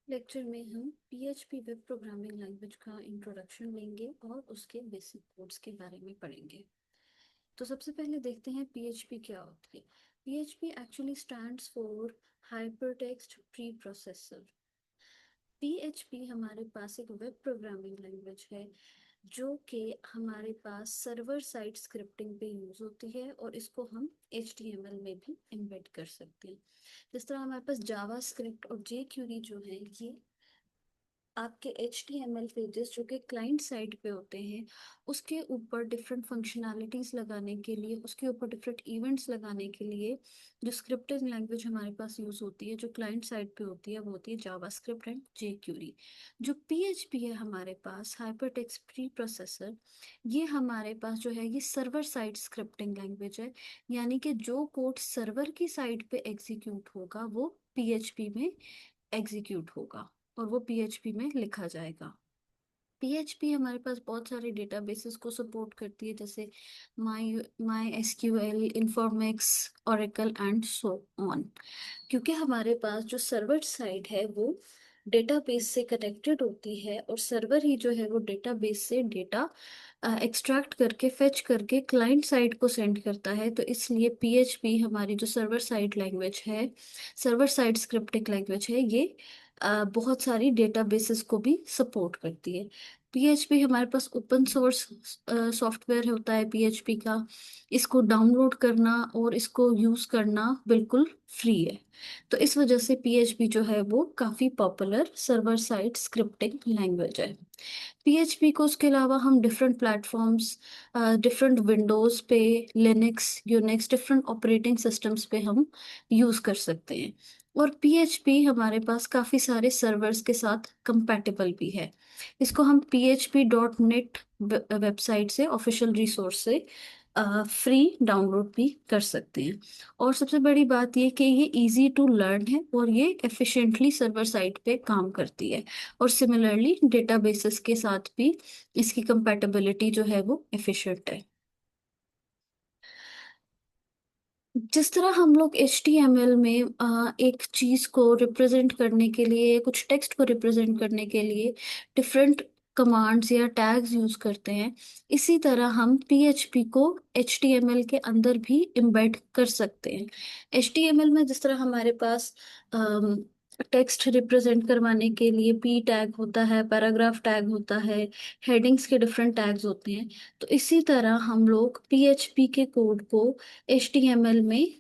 Lecture में हम PHP web programming language का इंट्रोडक्शन लेंगे और उसके बेसिक कोड्स के बारे में पढ़ेंगे। तो सबसे पहले देखते हैं PHP क्या होती है। PHP actually stands for hypertext pre processor. PHP हमारे पास एक वेब प्रोग्रामिंग लैंग्वेज है जो कि हमारे पास सर्वर साइड स्क्रिप्टिंग पे यूज होती है और इसको हम HTML में भी एम्बेड कर सकते हैं। जिस तरह हमारे पास जावा स्क्रिप्ट और jQuery जो है ये आपके HTML पेजेस जो कि क्लाइंट साइड पे होते हैं उसके ऊपर डिफरेंट फंक्शनैलिटीज लगाने के लिए, उसके ऊपर डिफरेंट इवेंट्स लगाने के लिए जो स्क्रिप्टिंग लैंग्वेज हमारे पास यूज होती है, जो क्लाइंट साइड पे होती है, वो होती है जावास्क्रिप्ट एंड jQuery। जो PHP है हमारे पास हाइपरटेक्स्ट प्री प्रोसेसर, ये हमारे पास जो है ये सर्वर साइड स्क्रिप्टिंग लैंग्वेज है। यानी कि जो कोड सर्वर की साइड पे एग्जीक्यूट होगा वो PHP में एग्जीक्यूट होगा और वो PHP में लिखा जाएगा। PHP हमारे पास बहुत सारे डेटाबेसेस को सपोर्ट करती है, जैसे MySQL, Informix, Oracle and so on. क्योंकि हमारे पास जो सर्वर साइड है वो डेटाबेस से कनेक्टेड होती है और सर्वर ही जो है वो डेटाबेस से डेटा एक्सट्रैक्ट करके फेच करके क्लाइंट साइड को सेंड करता है। तो इसलिए PHP हमारी जो सर्वर साइड लैंग्वेज है, सर्वर साइड स्क्रिप्टिंग लैंग्वेज है, ये बहुत सारी डेटाबेसेस को भी सपोर्ट करती है। PHP हमारे पास ओपन सोर्स सॉफ्टवेयर होता है PHP का। इसको डाउनलोड करना और इसको यूज करना बिल्कुल फ्री है। तो इस वजह से PHP जो है वो काफी popular server side scripting language है। PHP को उसके अलावा हम डिफरेंट प्लेटफॉर्म्स, डिफरेंट विंडोज पे, Linux, Unix, different operating systems पे हम यूज कर सकते हैं। और PHP हमारे पास काफी सारे सर्वर्स के साथ कंपैटिबल भी है। इसको हम php.net वेबसाइट से, ऑफिशियल रिसोर्स से फ्री डाउनलोड भी कर सकते हैं। और सबसे बड़ी बात ये कि ये इजी टू लर्न है और ये एफिशिएंटली सर्वर साइड पे काम करती है। और सिमिलरली डेटाबेसेस के साथ भी इसकी कंपैटिबिलिटी जो है वो एफिशिएंट है। जिस तरह हम लोग HTML में एक चीज को रिप्रेजेंट करने के लिए, कुछ टेक्स्ट को रिप्रेजेंट करने के लिए डिफरेंट कमांड्स या टैग्स यूज करते हैं, इसी तरह हम PHP को HTML के अंदर भी एम्बेड कर सकते हैं। HTML में जिस तरह हमारे पास टेक्स्ट रिप्रेजेंट करवाने के लिए P टैग होता है, पैराग्राफ टैग होता है, हेडिंग्स के डिफरेंट टैग्स होते हैं, तो इसी तरह हम लोग PHP के कोड को HTML में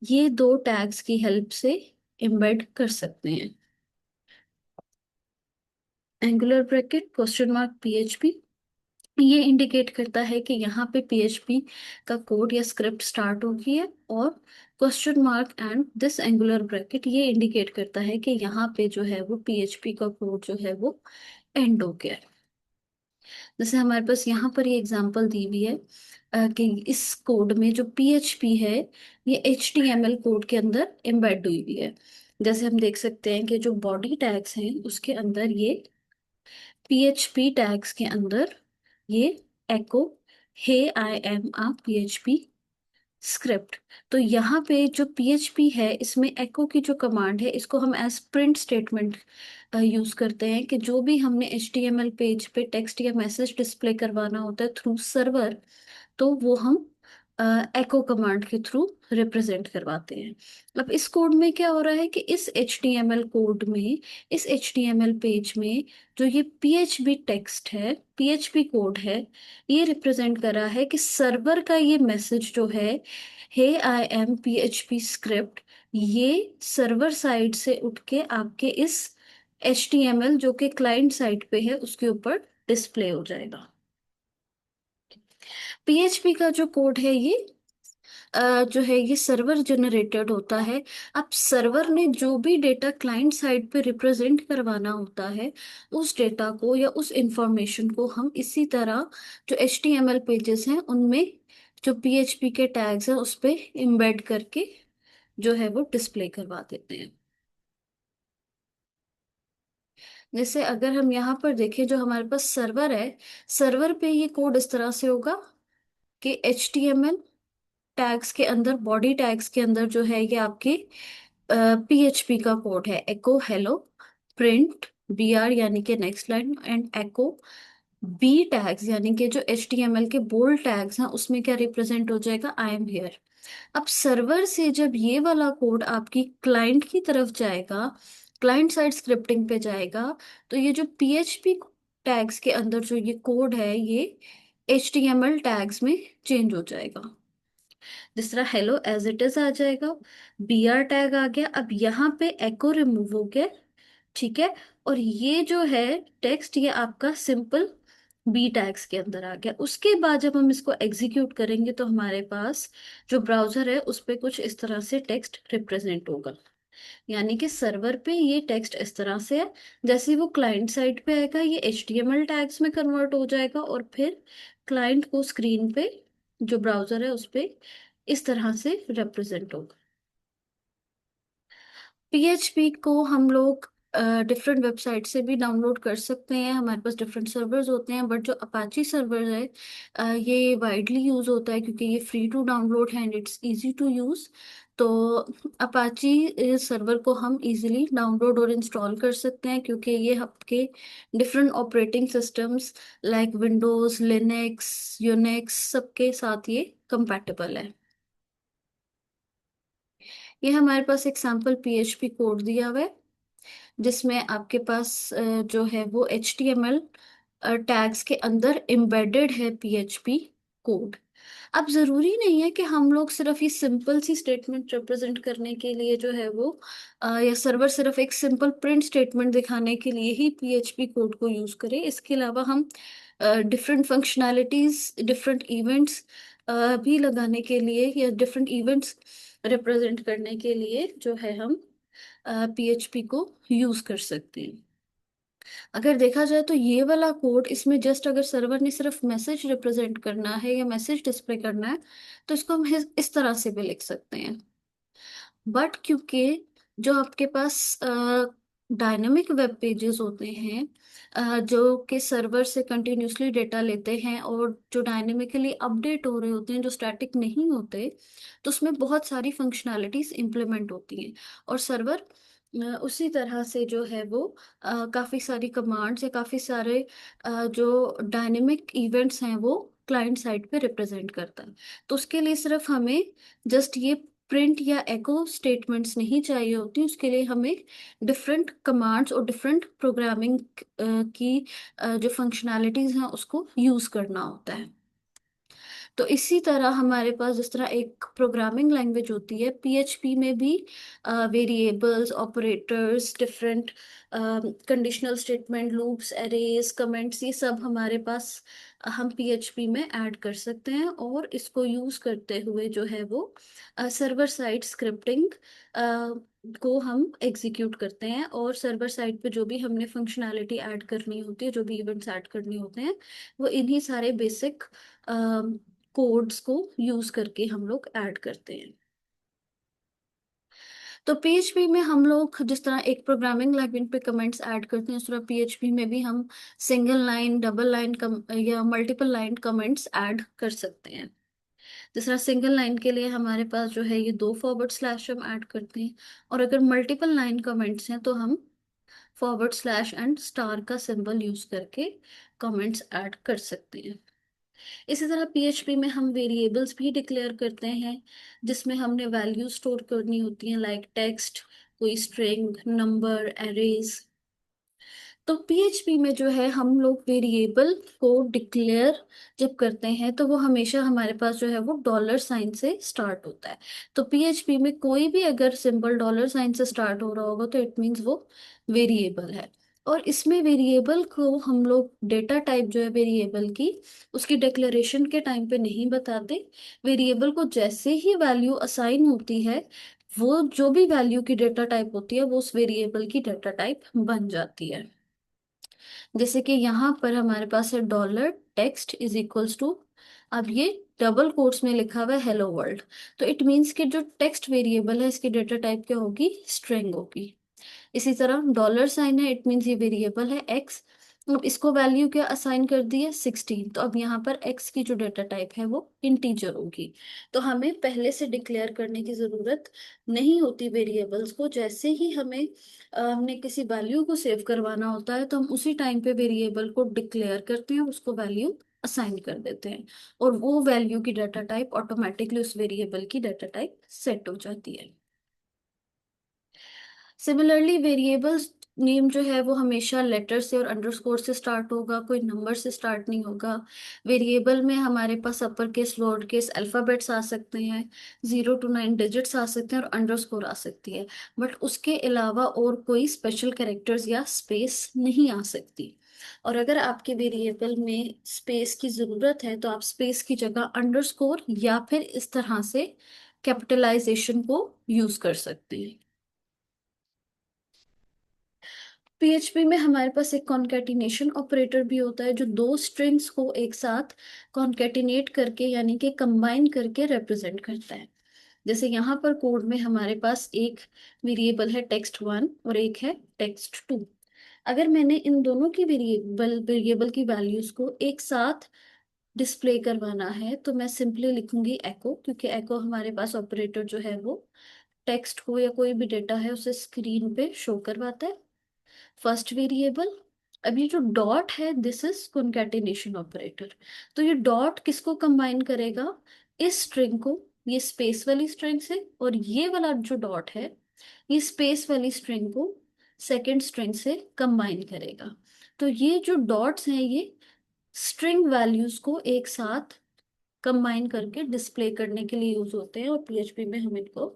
ये दो टैग्स की हेल्प से एम्बेड कर सकते हैं। Angular bracket question mark PHP, ये इंडिकेट करता है कि यहाँ पे PHP का कोड या स्क्रिप्ट स्टार्ट हो गई है, और question mark and this angular bracket ये इंडिकेट करता है कि यहाँ पे जो है वो PHP का कोड जो है वो एंड हो गया है। जैसे हमारे पास यहाँ पर ये एग्जांपल दी हुई है कि इस कोड में जो PHP है ये HTML कोड के अंदर एम्बेड हुई हुई है। जैसे हम देख सकते हैं कि जो बॉडी टैग्स हैं उसके अंदर ये PHP टैग्स के अंदर ये echo hey I am a PHP script. तो यहाँ पे जो PHP है इसमें एको की जो कमांड है इसको हम एज प्रिंट स्टेटमेंट यूज करते हैं कि जो भी हमने HTML पेज पे टेक्स्ट या मैसेज डिस्प्ले करवाना होता है थ्रू सर्वर, तो वो हम एको कमांड के थ्रू रिप्रेजेंट करवाते हैं। अब इस कोड में क्या हो रहा है कि इस HTML कोड में, इस HTML पेज में जो ये PHP टेक्स्ट है, PHP कोड है, ये रिप्रेजेंट कर रहा है कि सर्वर का ये मैसेज जो है, हे आई एम PHP स्क्रिप्ट, ये सर्वर साइड से उठ के आपके इस HTML जो कि क्लाइंट साइड पे है उसके ऊपर डिस्प्ले हो जाएगा। PHP का जो कोड है ये जो है ये सर्वर जनरेटेड होता है। अब सर्वर ने जो भी डेटा क्लाइंट साइड पे रिप्रेजेंट करवाना होता है, उस डेटा को या उस इंफॉर्मेशन को हम इसी तरह जो HTML पेजेस हैं उनमें जो PHP के टैग्स हैं उस पे एम्बेड करके जो है वो डिस्प्ले करवा देते हैं। जैसे अगर हम यहाँ पर देखें, जो हमारे पास सर्वर है, सर्वर पे ये कोड इस तरह से होगा कि HTML टैग्स के अंदर, बॉडी टैग्स के अंदर जो है ये आपके PHP का कोड है, एको हेलो प्रिंट BR यानी कि next line and echo B tags यानी कि जो HTML के बोल्ड टैग्स हैं उसमें क्या रिप्रेजेंट हो जाएगा, आई एम हियर। अब सर्वर से जब ये वाला कोड आपकी क्लाइंट की तरफ जाएगा, क्लाइंट साइड स्क्रिप्टिंग पे जाएगा, तो ये जो PHP टैग्स के अंदर जो ये कोड है ये HTML टैग्स में चेंज हो जाएगा। जिस तरह हेलो एज इट इज आ जाएगा, BR टैग आ गया, अब यहाँ पे एको रिमूव हो गया, ठीक है। और ये जो है टेक्स्ट ये आपका सिंपल बी टैग्स के अंदर आ गया। उसके बाद जब हम इसको एग्जीक्यूट करेंगे तो हमारे पास जो ब्राउजर है उस पे कुछ इस तरह से टेक्स्ट रिप्रेजेंट होगा। यानी कि सर्वर पे ये टेक्स्ट इस तरह से है, जैसे ही वो क्लाइंट साइड पे आएगा ये HTML टैग्स में कन्वर्ट हो जाएगा और फिर क्लाइंट को स्क्रीन पे जो ब्राउजर है उस पे इस तरह से रिप्रेजेंट होगा। PHP को हम लोग डिफरेंट वेबसाइट से भी डाउनलोड कर सकते हैं, हमारे पास डिफरेंट सर्वर्स होते हैं, बट जो अपाची सर्वर है ये वाइडली यूज होता है क्योंकि ये फ्री टू डाउनलोड है and it's easy to use. तो अपाची सर्वर को हम इजीली डाउनलोड और इंस्टॉल कर सकते हैं क्योंकि ये आपके different operating systems like Windows, Linux, Unix सबके साथ ये कंपैटिबल है। ये हमारे पास एक सैम्पल PHP कोड दिया हुआ है जिसमें आपके पास जो है वो HTML टैग्स के अंदर एम्बेडेड है PHP कोड। अब जरूरी नहीं है कि हम लोग सिर्फ ये सिंपल सी स्टेटमेंट रिप्रेजेंट करने के लिए जो है वो या सर्वर सिर्फ एक सिंपल प्रिंट स्टेटमेंट दिखाने के लिए ही PHP कोड को यूज करें। इसके अलावा हम डिफरेंट फंक्शनैलिटीज, डिफरेंट इवेंट्स भी लगाने के लिए या डिफरेंट इवेंट्स रिप्रेजेंट करने के लिए जो है हम PHP को यूज कर सकते हैं। अगर देखा जाए तो ये वाला कोड इसमें जस्ट अगर सर्वर ने सिर्फ मैसेज रिप्रेजेंट करना है या मैसेज डिस्प्ले करना है तो इसको हम इस तरह से भी लिख सकते हैं। बट क्योंकि जो आपके पास डायनेमिक वेब पेजेस होते हैं जो कि सर्वर से कंटिन्यूसली डेटा लेते हैं और जो डायनेमिकली अपडेट हो रहे होते हैं, जो स्टैटिक नहीं होते, तो उसमें बहुत सारी फंक्शनैलिटीज इंप्लीमेंट होती हैं और सर्वर उसी तरह से जो है वो काफ़ी सारी कमांड्स या काफ़ी सारे जो डायनेमिक इवेंट्स हैं वो क्लाइंट साइड पे रिप्रेजेंट करता है। तो उसके लिए सिर्फ हमें जस्ट ये प्रिंट या एको स्टेटमेंट्स नहीं चाहिए होती, उसके लिए हमें डिफरेंट कमांड्स और डिफरेंट प्रोग्रामिंग की जो फंक्शनैलिटीज हैं उसको यूज करना होता है। तो इसी तरह हमारे पास जिस तरह एक प्रोग्रामिंग लैंग्वेज होती है, PHP में भी variables, operators, different conditional statement, loops, arrays, comments, ये सब हमारे पास हम PHP में ऐड कर सकते हैं और इसको यूज करते हुए जो है वो सर्वर साइड स्क्रिप्टिंग को हम एग्जीक्यूट करते हैं और सर्वर साइड पे जो भी हमने फंक्शनैलिटी ऐड करनी होती है, जो भी इवेंट्स ऐड करने होते हैं, वो इन्हीं सारे बेसिक कोड्स को यूज करके हम लोग ऐड करते हैं। तो PHP में हम लोग जिस तरह एक प्रोग्रामिंग लैंग्वेज पे कमेंट्स ऐड करते हैं उस तरह PHP में भी हम सिंगल लाइन, डबल लाइन या मल्टीपल लाइन कमेंट्स ऐड कर सकते हैं। जिस तरह सिंगल लाइन के लिए हमारे पास जो है ये 2 फॉरवर्ड स्लैश हम ऐड करते हैं और अगर मल्टीपल लाइन कमेंट्स हैं तो हम फॉरवर्ड स्लैश एंड स्टार का सिंबल यूज करके कमेंट्स ऐड कर सकते हैं। इसी तरह PHP में हम वेरिएबल्स भी डिक्लेयर करते हैं जिसमें हमने वैल्यू स्टोर करनी होती हैं लाइक टेक्स्ट, कोई स्ट्रिंग, नंबर, एरेज। तो PHP में जो है हम लोग वेरिएबल को डिक्लेयर जब करते हैं तो वो हमेशा हमारे पास जो है वो डॉलर साइन से स्टार्ट होता है। तो PHP में कोई भी अगर सिंबल डॉलर साइन से स्टार्ट हो रहा होगा तो इट मीन्स वो वेरिएबल है। और इसमें वेरिएबल को हम लोग डेटा टाइप जो है वेरिएबल की उसकी डिक्लेरेशन के टाइम पे नहीं बताते। वेरिएबल को जैसे ही वैल्यू असाइन होती है वो जो भी वैल्यू की डेटा टाइप होती है वो उस वेरिएबल की डेटा टाइप बन जाती है। जैसे कि यहाँ पर हमारे पास है dollar text is equals to, अब ये डबल कोट्स में लिखा हुआ है हेलो वर्ल्ड, तो इट मीन्स कि जो टेक्स्ट वेरिएबल है इसकी डेटा टाइप क्या होगी, स्ट्रिंग होगी। इसी तरह डॉलर साइन है, इट मीन्स ये वेरिएबल है एक्स, अब इसको वैल्यू क्या असाइन कर दी है 16, तो अब यहाँ पर x की जो डेटा टाइप है वो इंटीजर होगी। तो हमें पहले से डिक्लेयर करने की जरूरत नहीं होती वेरिएबल्स को। जैसे ही हमें हमने किसी वैल्यू को सेव करवाना होता है तो हम उसी टाइम पे वेरिएबल को डिक्लेयर करते हैं, उसको वैल्यू असाइन कर देते हैं, और वो वैल्यू की डाटा टाइप ऑटोमेटिकली उस वेरिएबल की डाटा टाइप सेट हो जाती है। सिमिलरली वेरिएबल्स नेम जो है वो हमेशा लेटर से और अंडरस्कोर से स्टार्ट होगा, कोई नंबर से स्टार्ट नहीं होगा। वेरिएबल में हमारे पास upper case lower case alphabets आ सकते हैं, 0 to 9 डिजिट्स आ सकते हैं और अंडरस्कोर आ सकती है, बट उसके अलावा और कोई स्पेशल कैरेक्टर्स या स्पेस नहीं आ सकती। और अगर आपके वेरिएबल में स्पेस की जरूरत है तो आप स्पेस की जगह अंडरस्कोर या फिर इस तरह से कैपिटलाइजेशन को यूज कर सकते हैं। पीएचपी में हमारे पास एक कॉन्केटिनेशन ऑपरेटर भी होता है जो दो स्ट्रिंग्स को एक साथ कॉन्केटिनेट करके यानी कि कंबाइन करके रिप्रेजेंट करता है। जैसे यहाँ पर कोड में हमारे पास एक वेरिएबल है text1 और एक है text2। अगर मैंने इन दोनों की वेरिएबल वेरिएबल की वैल्यूज को एक साथ डिस्प्ले करवाना है तो मैं सिंपली लिखूंगी एको, क्योंकि एको हमारे पास ऑपरेटर जो है वो टेक्स्ट को या कोई भी डेटा है उसे स्क्रीन पे शो करवाता है। First variable. अब ये जो डॉट है दिस इज कॉन्केटिनेशन ऑपरेटर। तो ये डॉट किसको कंबाइन करेगा, इस स्ट्रिंग को ये स्पेस वाली स्ट्रिंग से, और ये वाला जो डॉट है ये स्पेस वाली स्ट्रिंग को सेकेंड स्ट्रिंग से कंबाइन करेगा। तो ये जो डॉट्स हैं ये स्ट्रिंग वैल्यूज को एक साथ कंबाइन करके डिस्प्ले करने के लिए यूज होते हैं, और पीएचपी में हम इनको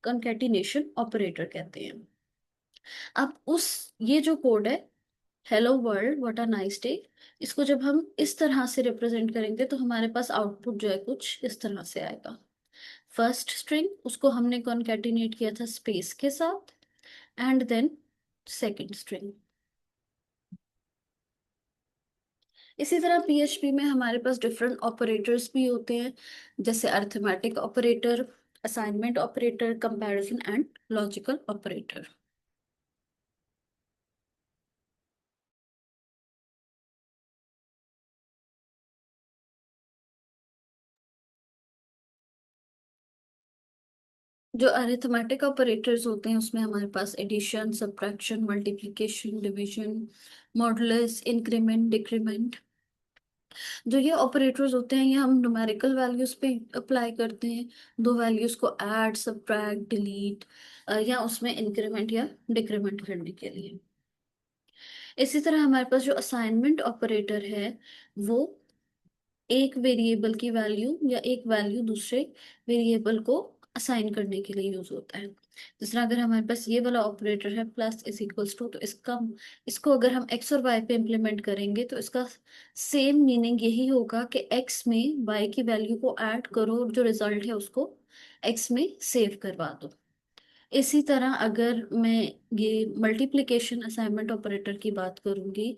कंकेटिनेशन ऑपरेटर कहते हैं। अब उस ये जो कोड है hello world what a nice day, इसको जब हम इस तरह से रिप्रेजेंट करेंगे तो हमारे पास आउटपुट जो है कुछ इस तरह से आएगा। फर्स्ट स्ट्रिंग उसको हमने कॉन्केटिनेट किया था स्पेस के साथ, एंड देन सेकंड स्ट्रिंग। इसी तरह पीएचपी में हमारे पास डिफरेंट ऑपरेटर्स भी होते हैं, जैसे arithmetic operator, assignment operator, comparison and logical operator. जो अरिथमेटिक ऑपरेटर्स होते हैं उसमें हमारे पास addition, subtraction, multiplication, division, modulus, increment, decrement. जो ये ऑपरेटर्स होते हैं ये हम न्यूमेरिकल वैल्यूज पे अप्लाई करते हैं, दो वैल्यूज को ऐड, सब्ट्रैक्ट, डिलीट या उसमें इंक्रीमेंट या डिक्रीमेंट करने के लिए। इसी तरह हमारे पास जो असाइनमेंट ऑपरेटर है वो एक वेरिएबल की वैल्यू या एक वैल्यू दूसरे वेरिएबल को असाइन करने के लिए यूज होता है। जिस तरह अगर हमारे पास ये वाला ऑपरेटर है प्लस इज इक्वल्स टू, तो इसको अगर हम एक्स और वाई पे इम्प्लीमेंट करेंगे तो इसका सेम मीनिंग यही होगा कि एक्स में वाई की वैल्यू को ऐड करो और जो रिजल्ट है उसको एक्स में सेव करवा दो। इसी तरह अगर मैं ये मल्टीप्लिकेशन असाइनमेंट ऑपरेटर की बात करूंगी,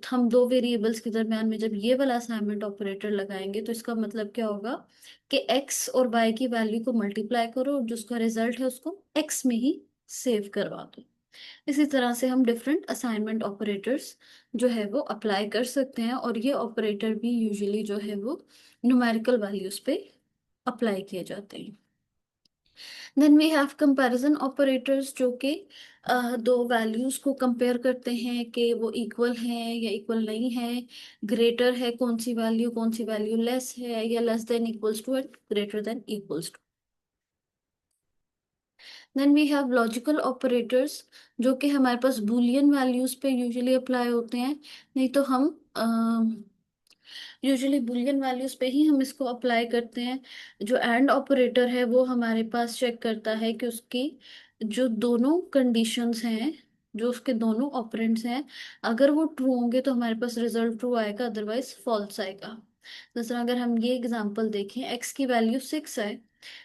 हम दो वेरिएबल्स के दरम्यान में जब ये वाला असाइनमेंट ऑपरेटर लगाएंगे तो इसका मतलब क्या होगा कि एक्स और वाई की वैल्यू को मल्टीप्लाई करो और जो उसका रिजल्ट है उसको एक्स में ही सेव करवा दो। इसी तरह से हम डिफरेंट असाइनमेंट ऑपरेटर्स जो है वो अप्लाई कर सकते हैं, और ये ऑपरेटर भी यूजुअली जो है वो न्यूमेरिकल वैल्यूज पे अप्लाई किए जाते हैं। Then we have comparison operators जो कि दो वैल्यूज को कंपेयर करते हैं कि वो इक्वल हैं या इक्वल नहीं है, ग्रेटर है कौन सी वैल्यू लेस है, या less than equals to and greater than equals to. Then we have logical operators जो कि हमारे पास बूलियन वैल्यूज पे यूजुअली अप्लाई होते हैं। नहीं तो हम यूजुअली बुलियन वैल्यूज पे ही हम इसको अप्लाई करते हैं। जो एंड ऑपरेटर है वो हमारे पास चेक करता है कि उसकी जो दोनों कंडीशंस हैं, जो उसके दोनों ऑपरेंड्स हैं, अगर वो ट्रू होंगे तो हमारे पास रिजल्ट ट्रू आएगा, अदरवाइज फॉल्स आएगा। जैसे अगर हम ये एग्जांपल देखें, एक्स की वैल्यू 6 है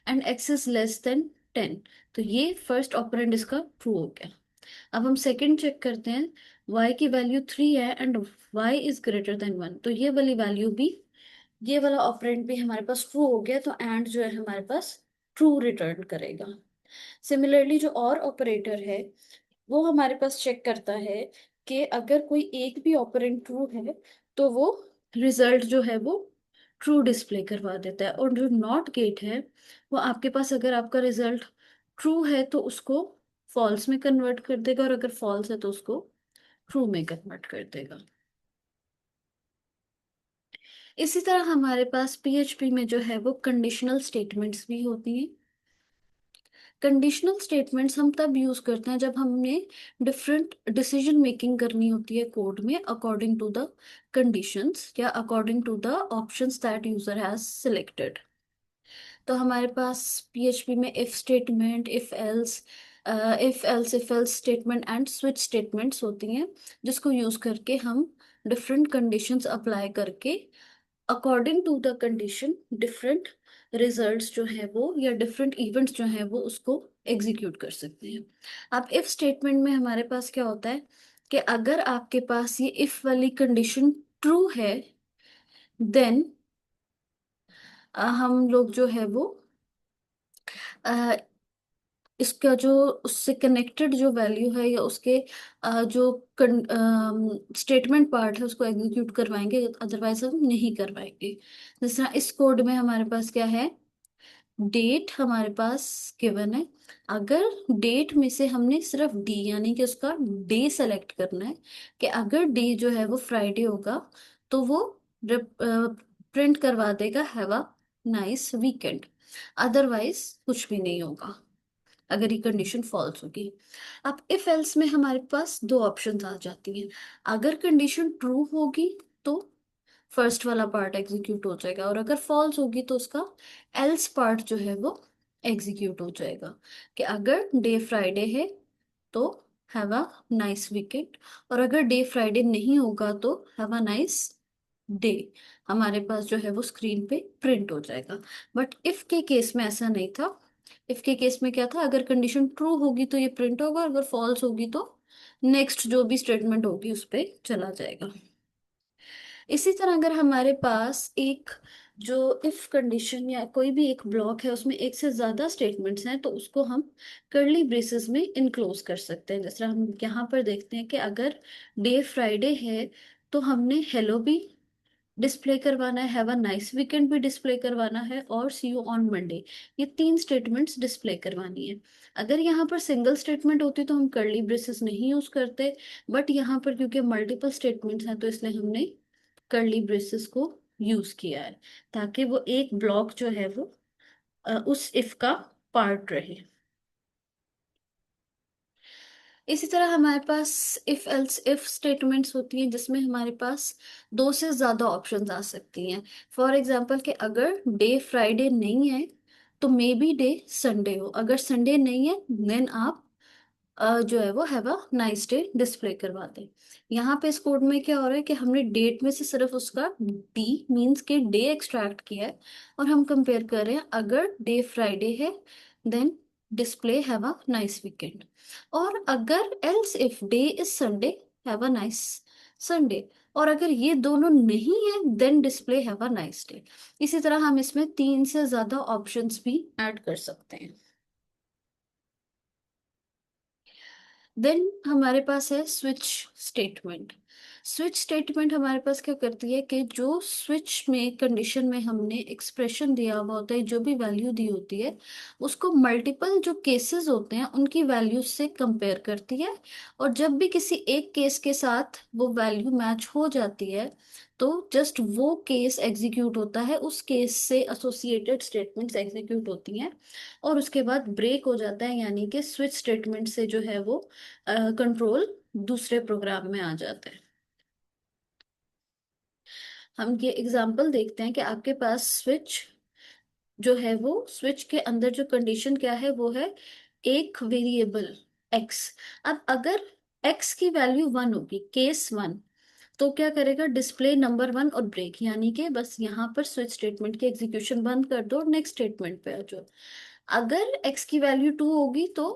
and x is less than 10, तो ये फर्स्ट ऑपरेंड इसका ट्रू हो गया। अब हम सेकंड चेक करते हैं, y की वैल्यू 3 है and y is greater than 1, तो ये वाली वैल्यू भी, ये वाला ऑपरेंड भी हमारे पास ट्रू हो गया, तो एंड जो है हमारे पास ट्रू रिटर्न करेगा। सिमिलरली जो और ऑपरेटर है वो हमारे पास चेक करता है कि अगर कोई एक भी ऑपरेंड ट्रू है तो वो रिजल्ट जो है वो ट्रू डिस्प्ले करवा देता है, और जो नॉट गेट है वो आपके पास अगर आपका रिजल्ट ट्रू है तो उसको फॉल्स में कन्वर्ट कर देगा, और अगर फॉल्स है तो उसको ट्रू में कन्वर्ट कर देगा। इसी तरह हमारे पास पीएचपी में जो है वो कंडीशनल स्टेटमेंट्स भी होती हैं। कंडीशनल स्टेटमेंट्स हम तब यूज करते हैं जब हमने डिफरेंट डिसीजन मेकिंग करनी होती है कोड में, अकॉर्डिंग टू द कंडीशंस या according to the options that user has selected. तो हमारे पास पीएचपी में if else statement and switch statements होती हैं, जिसको यूज करके हम डिफरेंट कंडीशंस अप्लाई करके according to the condition different results जो है वो या डिफरेंट इवेंट्स जो है वो उसको एग्जीक्यूट कर सकते हैं। अब इफ स्टेटमेंट में हमारे पास क्या होता है कि अगर आपके पास ये इफ वाली कंडीशन ट्रू है, देन हम लोग जो है वो अ, इसका जो उससे कनेक्टेड जो वैल्यू है या उसके जो स्टेटमेंट पार्ट है उसको एग्जीक्यूट करवाएंगे, अदरवाइज हम नहीं करवाएंगे। जिस तरह इस कोड में हमारे पास क्या है, डेट हमारे पास गिवन है। अगर डेट में से हमने सिर्फ डी यानी कि उसका डे सेलेक्ट करना है कि अगर डे जो है वो फ्राइडे होगा तो वो प्रिंट करवा देगा have a nice weekend, otherwise कुछ भी नहीं होगा अगर ये कंडीशन फॉल्स होगी। अब इफ एल्स में हमारे पास दो ऑप्शंस आ जाती हैं। अगर कंडीशन ट्रू होगी तो फर्स्ट वाला पार्ट एग्जीक्यूट हो जाएगा, और अगर फॉल्स होगी तो उसका एल्स पार्ट जो है वो एग्जीक्यूट हो जाएगा कि अगर डे फ्राइडे है तो हैव अ नाइस वीकेंड, और अगर डे फ्राइडे नहीं होगा तो हैव अ नाइस डे हमारे पास जो है वो स्क्रीन पे प्रिंट हो जाएगा। बट इफ के केस में ऐसा नहीं था। इफ के केस में क्या था, अगर कंडीशन ट्रू होगी तो ये प्रिंट होगा, अगर फॉल्स होगी तो नेक्स्ट जो भी स्टेटमेंट होगी उस पे चला जाएगा। इसी तरह अगर हमारे पास एक जो इफ कंडीशन या कोई भी एक ब्लॉक है उसमें एक से ज्यादा स्टेटमेंट्स हैं तो उसको हम कर्ली ब्रेसेस में इनक्लोज कर सकते हैं। जैसे हम यहाँ पर देखते हैं कि अगर डे फ्राइडे है तो हमने हेलो भी डिस्प्ले करवाना है, हैव अ नाइस वीकेंड भी डिस्प्ले करवाना है, और सी यू ऑन मंडे, ये तीन स्टेटमेंट्स डिस्प्ले करवानी है। अगर यहाँ पर सिंगल स्टेटमेंट होती तो हम कर्ली ब्रेसेस नहीं यूज करते, बट यहाँ पर क्योंकि मल्टीपल स्टेटमेंट्स हैं तो इसलिए हमने कर्ली ब्रेसेस को यूज किया है ताकि वो एक ब्लॉक जो है वो उस इफ का पार्ट रहे। इसी तरह हमारे पास इफ एल्स इफ स्टेटमेंट्स होती हैं जिसमें हमारे पास दो से ज्यादा ऑप्शंस आ सकती हैं। फॉर एग्जांपल कि अगर डे फ्राइडे नहीं है तो मे बी डे संडे हो, अगर संडे नहीं है देन आप जो है वो have a nice day display करवा दें। यहाँ पे इस कोड में क्या हो रहा है कि हमने डेट में से सिर्फ उसका डी मीन्स के डे एक्सट्रैक्ट किया है, और हम कंपेयर कर रहे हैं अगर डे फ्राइडे है then display have a nice weekend, और अगर else if day is Sunday have a nice Sunday, और अगर ये दोनों नहीं है then display have a nice day. इसी तरह हम इसमें तीन से ज्यादा ऑप्शंस भी ऐड कर सकते हैं। देन हमारे पास है स्विच स्टेटमेंट। स्विच स्टेटमेंट हमारे पास क्या करती है कि जो स्विच में कंडीशन में हमने एक्सप्रेशन दिया हुआ होता है, जो भी वैल्यू दी होती है उसको मल्टीपल जो केसेस होते हैं उनकी वैल्यूज से कंपेयर करती है, और जब भी किसी एक केस के साथ वो वैल्यू मैच हो जाती है तो जस्ट वो केस एग्जीक्यूट होता है, उस केस से एसोसिएटेड स्टेटमेंट्स एग्जीक्यूट होती हैं, और उसके बाद ब्रेक हो जाता है, यानी कि स्विच स्टेटमेंट से जो है वो कंट्रोल दूसरे प्रोग्राम में आ जाता है। हम ये एग्जांपल देखते हैं कि आपके पास स्विच जो है वो स्विच के अंदर जो कंडीशन क्या है वो है एक वेरिएबल एक्स। अब अगर एक्स की वैल्यू वन होगी, केस वन, तो क्या करेगा, डिस्प्ले नंबर वन और ब्रेक, यानी कि बस यहाँ पर स्विच स्टेटमेंट की एग्जीक्यूशन बंद कर दो और नेक्स्ट स्टेटमेंट पे आ जाओ। अगर एक्स की वैल्यू टू होगी तो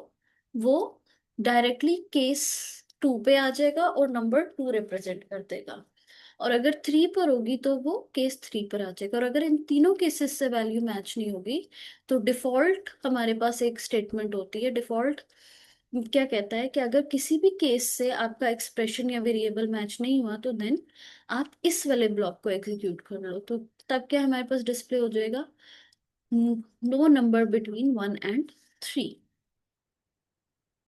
वो डायरेक्टली केस टू पे आ जाएगा और नंबर टू रिप्रेजेंट कर देगा, और अगर थ्री पर होगी तो वो केस थ्री पर आ जाएगा, और अगर इन तीनों केसेस से वैल्यू मैच नहीं होगी तो डिफॉल्ट हमारे पास एक स्टेटमेंट होती है, डिफॉल्ट क्या कहता है कि अगर किसी भी केस से आपका एक्सप्रेशन या वेरिएबल मैच नहीं हुआ तो देन आप इस वाले ब्लॉक को एग्जीक्यूट कर लो। तो तब क्या हमारे पास डिस्प्ले हो जाएगा, नो नंबर बिटवीन 1 and 3।